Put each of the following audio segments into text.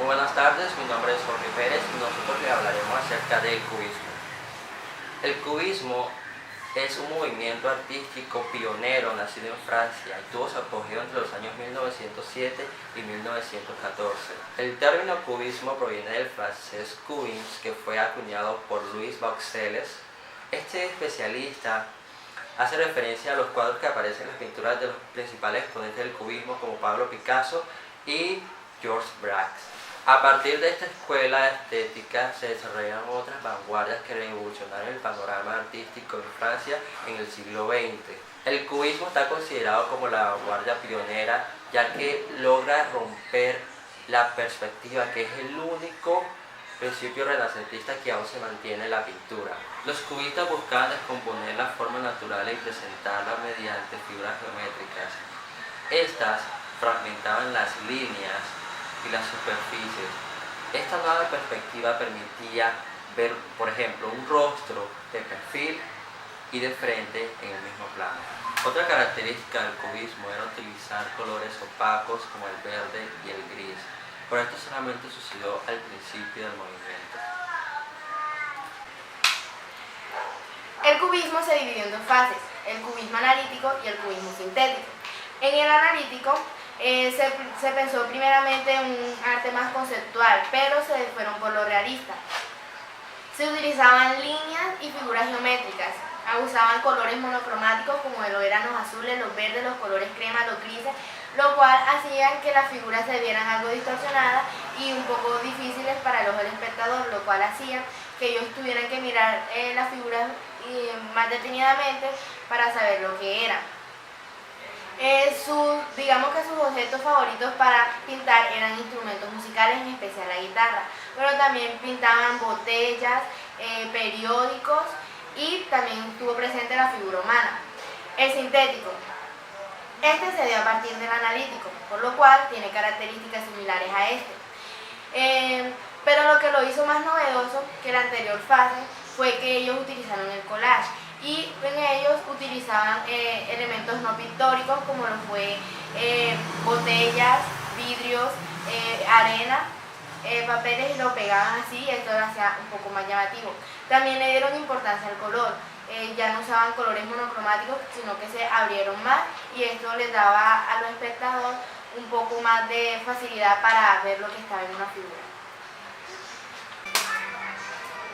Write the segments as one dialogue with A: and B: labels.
A: Muy buenas tardes, mi nombre es Jorge Pérez y nosotros les hablaremos acerca del cubismo. El cubismo es un movimiento artístico pionero nacido en Francia y tuvo su apogeo entre los años 1907 y 1914. El término cubismo proviene del francés cubisme, que fue acuñado por Louis Bruxelles. Este especialista hace referencia a los cuadros que aparecen en las pinturas de los principales exponentes del cubismo como Pablo Picasso y Georges Braque. A partir de esta escuela estética se desarrollaron otras vanguardias que revolucionaron el panorama artístico en Francia en el siglo XX. El cubismo está considerado como la vanguardia pionera, ya que logra romper la perspectiva, que es el único principio renacentista que aún se mantiene en la pintura. Los cubistas buscaban descomponer las formas naturales y presentarlas mediante figuras geométricas. Estas fragmentaban las líneas y las superficies. Esta nueva perspectiva permitía ver, por ejemplo, un rostro de perfil y de frente en el mismo plano. Otra característica del cubismo era utilizar colores opacos como el verde y el gris. Pero esto solamente sucedió al principio del movimiento.
B: El cubismo se dividió en dos fases, el cubismo analítico y el cubismo sintético. En el analítico se pensó primeramente en un arte más conceptual, pero se fueron por lo realista. Se utilizaban líneas y figuras geométricas, usaban colores monocromáticos como lo eran los azules, los verdes, los colores crema, los grises, lo cual hacían que las figuras se vieran algo distorsionadas y un poco difíciles para el ojo del espectador, lo cual hacía que ellos tuvieran que mirar las figuras más detenidamente para saber lo que eran. Digamos que sus objetos favoritos para pintar eran instrumentos musicales, en especial la guitarra, pero también pintaban botellas, periódicos y también estuvo presente la figura humana. El sintético. Este se dio a partir del analítico, por lo cual tiene características similares a este. Pero lo que lo hizo más novedoso que la anterior fase fue que ellos utilizaron el collage y en ellos utilizaban elementos no pictóricos como lo fue botellas, vidrios, arena, papeles, y lo pegaban así y esto lo hacía un poco más llamativo. También le dieron importancia al color. Ya no usaban colores monocromáticos, sino que se abrieron más y esto les daba a los espectadores un poco más de facilidad para ver lo que estaba en una figura.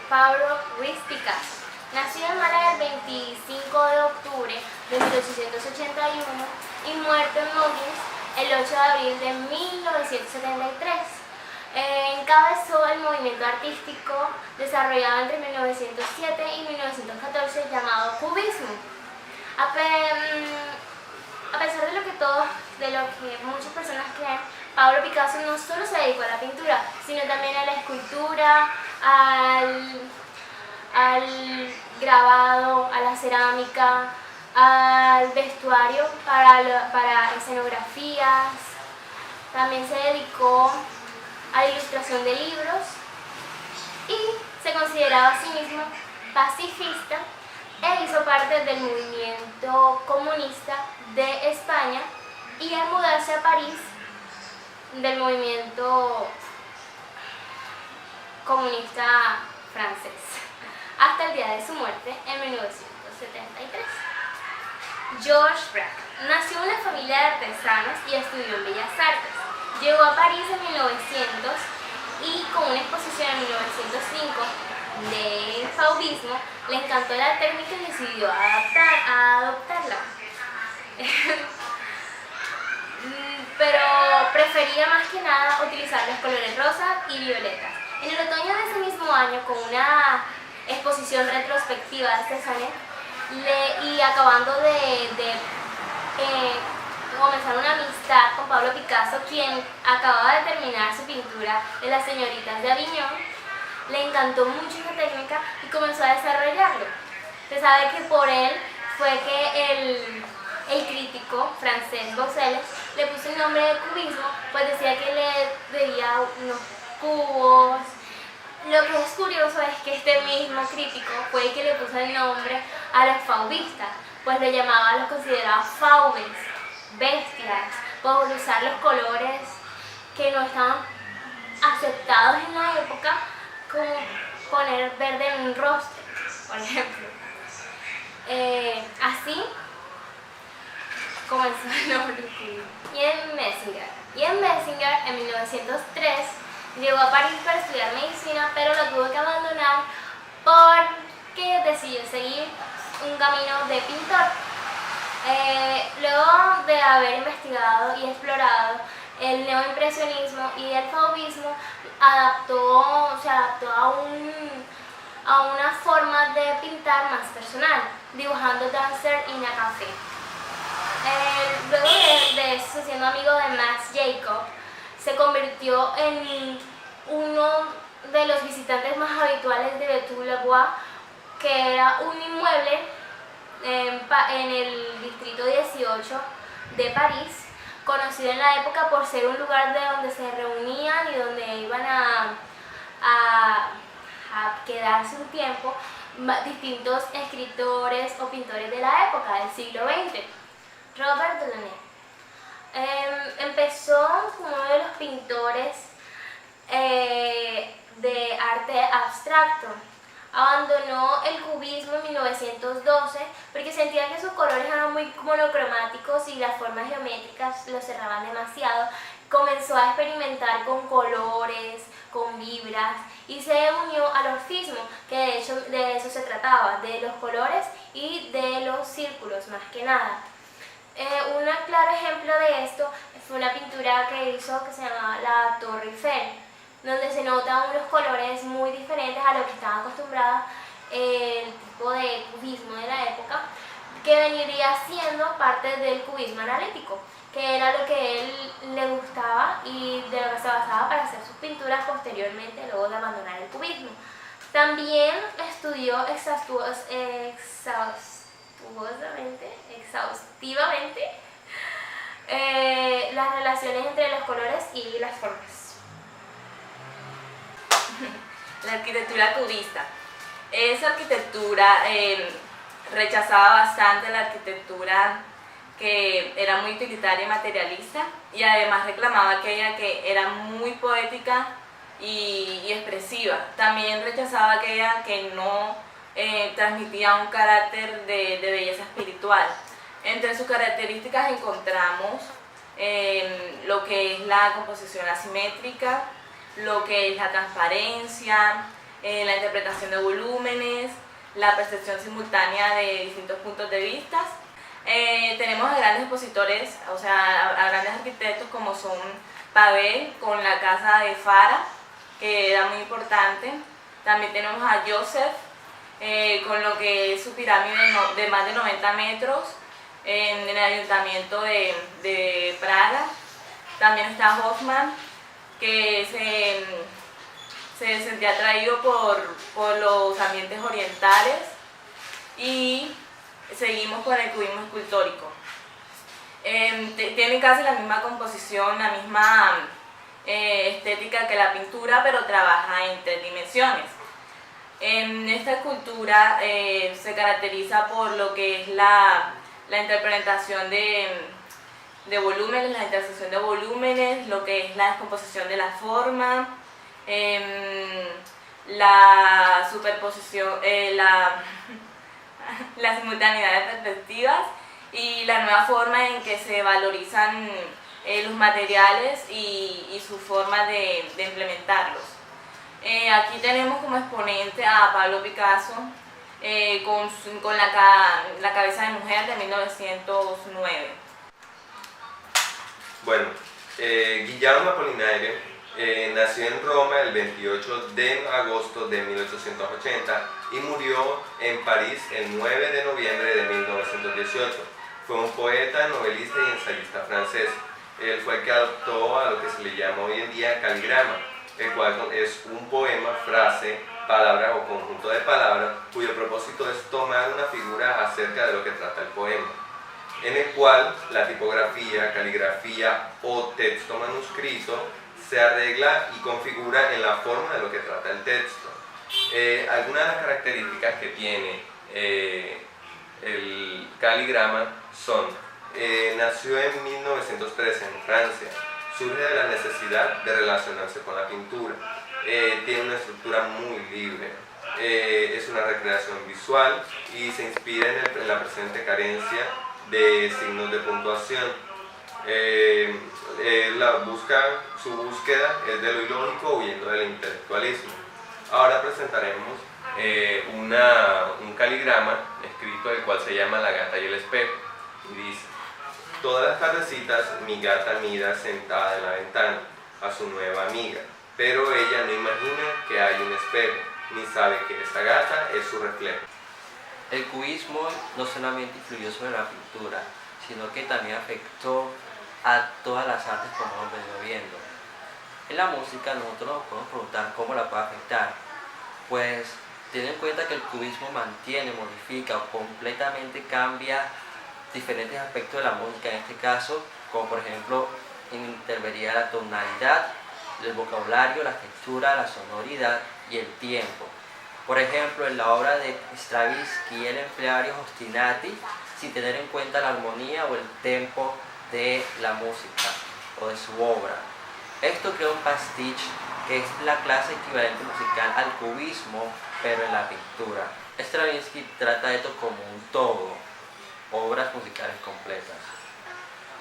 C: Pablo Ruiz Picasso. Nació en Málaga el 25 de octubre de 1881 y muerto en Londres el 8 de abril de 1973. Encabezó el movimiento artístico desarrollado entre 1907 y 1914 llamado cubismo. A pesar de lo que muchas personas creen, Pablo Picasso no solo se dedicó a la pintura, sino también a la escultura, al grabado, a la cerámica, al vestuario para escenografías. También se dedicó a la ilustración de libros y se consideraba a sí mismo pacifista e hizo parte del movimiento comunista de España y al mudarse a París del movimiento comunista francés hasta el día de su muerte en 1973. Georges Braque nació en una familia de artesanos y estudió en Bellas Artes. Llegó a París en 1900 y con una exposición en 1905 de fauvismo le encantó la técnica y decidió adoptarla. Pero prefería más que nada utilizar los colores rosas y violetas. En el otoño de ese mismo año, con una exposición retrospectiva de artesanía y acabando de comenzar una amistad con Pablo Picasso, quien acababa de terminar su pintura de las señoritas de Aviñón, le encantó mucho esa técnica y comenzó a desarrollarlo. Se sabe que por él fue que el crítico francés Bruxelles le puso el nombre de cubismo, pues decía que le veía unos cubos. Lo que es curioso es que este mismo crítico fue el que le puso el nombre a los fauvistas, pues lo llamaba, los consideraba fauves, bestias, por usar los colores que no estaban aceptados en la época, como poner verde en un rostro, por ejemplo. Así comenzó el nombre del cubismo. Ian Meslinger en 1903 llegó a París para estudiar medicina, pero lo tuvo que abandonar porque decidió seguir un camino de pintor. Luego de haber investigado y explorado el neoimpresionismo y el fauvismo, se adaptó a una forma de pintar más personal, dibujando Dancer in a Café. Luego de eso, siendo amigo de Max Jacob, se convirtió en uno de los visitantes más habituales de Betú-le-Bois, que era un inmueble en el distrito 18 de París, conocido en la época por ser un lugar de donde se reunían y donde iban a quedarse un tiempo distintos escritores o pintores de la época del siglo XX. Robert Delaunay empezó como uno de los pintores de arte abstracto. Abandonó el cubismo en 1912 porque sentía que sus colores eran muy monocromáticos y las formas geométricas lo cerraban demasiado. Comenzó a experimentar con colores, con vibras, y se unió al orfismo, que de hecho de eso se trataba, de los colores y de los círculos más que nada. Un claro ejemplo de esto fue una pintura que hizo que se llamaba la Torre Eiffel, donde se notan unos colores muy diferentes a lo que estaba acostumbrado el tipo de cubismo de la época, que veniría siendo parte del cubismo analítico, que era lo que él le gustaba y de lo que se basaba para hacer sus pinturas posteriormente, luego de abandonar el cubismo. También estudió exhaustivamente las relaciones entre los colores y las formas.
D: La arquitectura cubista. Esa arquitectura rechazaba bastante la arquitectura que era muy utilitaria y materialista, y además reclamaba aquella que era muy poética y expresiva. También rechazaba aquella que no transmitía un carácter de belleza espiritual. Entre sus características encontramos lo que es la composición asimétrica, lo que es la transparencia, la interpretación de volúmenes, la percepción simultánea de distintos puntos de vista. Tenemos a grandes expositores, o sea, a grandes arquitectos como son Pavel con la casa de Fara, que era muy importante. También tenemos a Joseph con lo que es su pirámide de más de 90 metros en el ayuntamiento de Praga. También está Hoffman, que se sentía atraído por los ambientes orientales, y seguimos con el cubismo escultórico. Tiene casi la misma composición, la misma estética que la pintura, pero trabaja en 3 dimensiones. Esta escultura se caracteriza por lo que es la interpretación de volúmenes, la intersección de volúmenes, lo que es la descomposición de la forma, la superposición, la simultaneidad de perspectivas y la nueva forma en que se valorizan los materiales y su forma de implementarlos. Aquí tenemos como exponente a Pablo Picasso con la cabeza de mujer de 1909.
E: Bueno, Guillermo Apollinaire nació en Roma el 28 de agosto de 1880 y murió en París el 9 de noviembre de 1918. Fue un poeta, novelista y ensayista francés. Él fue el que adoptó a lo que se le llama hoy en día caligrama, el cual es un poema, frase, palabra o conjunto de palabras cuyo propósito es tomar una figura acerca de lo que trata el poema, en el cual la tipografía, caligrafía o texto manuscrito se arregla y configura en la forma de lo que trata el texto. Algunas de las características que tiene el caligrama son: nació en 1913 en Francia, surge de la necesidad de relacionarse con la pintura. Tiene una estructura muy libre, es una recreación visual y se inspira en la presente carencia de signos de puntuación. Su búsqueda es de lo ilógico huyendo del intelectualismo. Ahora presentaremos un caligrama escrito el cual se llama La gata y el espejo y dice: todas las tardecitas mi gata mira sentada en la ventana a su nueva amiga, pero ella no imagina que hay un espejo, ni sabe que esa gata es su reflejo.
A: El cubismo no solamente influyó sobre la pintura, sino que también afectó a todas las artes como hemos venido viendo. En la música nosotros nos podemos preguntar cómo la puede afectar. Pues ten en cuenta que el cubismo mantiene, modifica o completamente cambia diferentes aspectos de la música, en este caso, como por ejemplo intervenir la tonalidad, el vocabulario, la textura, la sonoridad y el tiempo. Por ejemplo, en la obra de Stravinsky él emplea varios ostinati sin tener en cuenta la armonía o el tempo de la música o de su obra. Esto crea un pastiche que es la clase equivalente musical al cubismo, pero en la pintura. Stravinsky trata esto como un todo, obras musicales completas.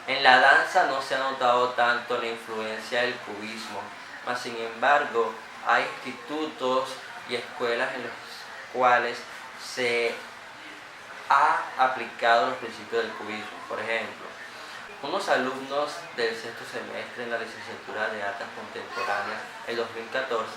A: En la danza no se ha notado tanto la influencia del cubismo, mas sin embargo hay institutos y escuelas en los cuales se ha aplicado los principios del cubismo. Por ejemplo, unos alumnos del sexto semestre en la licenciatura de Artes Contemporáneas, en 2014,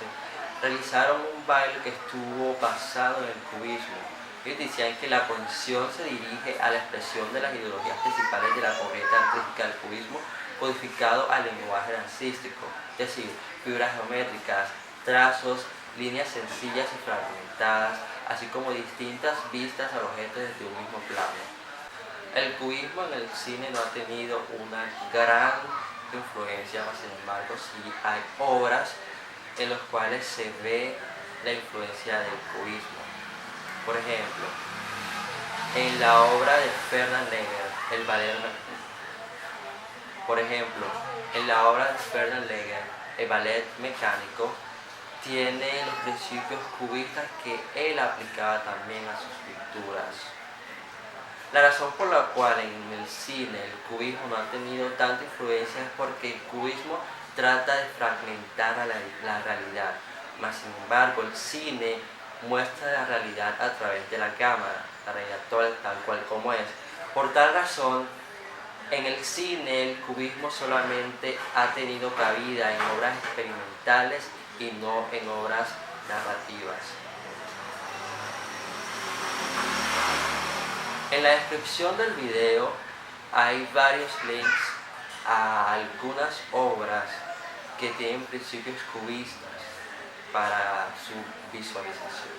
A: realizaron un baile que estuvo basado en el cubismo. Ellos decían que la posición se dirige a la expresión de las ideologías principales de la corriente artística del cubismo, codificado al lenguaje dancístico, es decir, figuras geométricas, trazos, líneas sencillas y fragmentadas, así como distintas vistas al objeto desde un mismo plano. El cubismo en el cine no ha tenido una gran influencia, mas sin embargo sí hay obras en las cuales se ve la influencia del cubismo. Por ejemplo, en la obra de Fernand Léger, el ballet mecánico, tiene los principios cubistas que él aplicaba también a sus pinturas. La razón por la cual en el cine el cubismo no ha tenido tanta influencia es porque el cubismo trata de fragmentar a la realidad, mas sin embargo el cine muestra la realidad a través de la cámara, la realidad tal cual como es. Por tal razón, en el cine el cubismo solamente ha tenido cabida en obras experimentales y no en obras narrativas. En la descripción del video hay varios links a algunas obras que tienen principios cubistas para su visualización.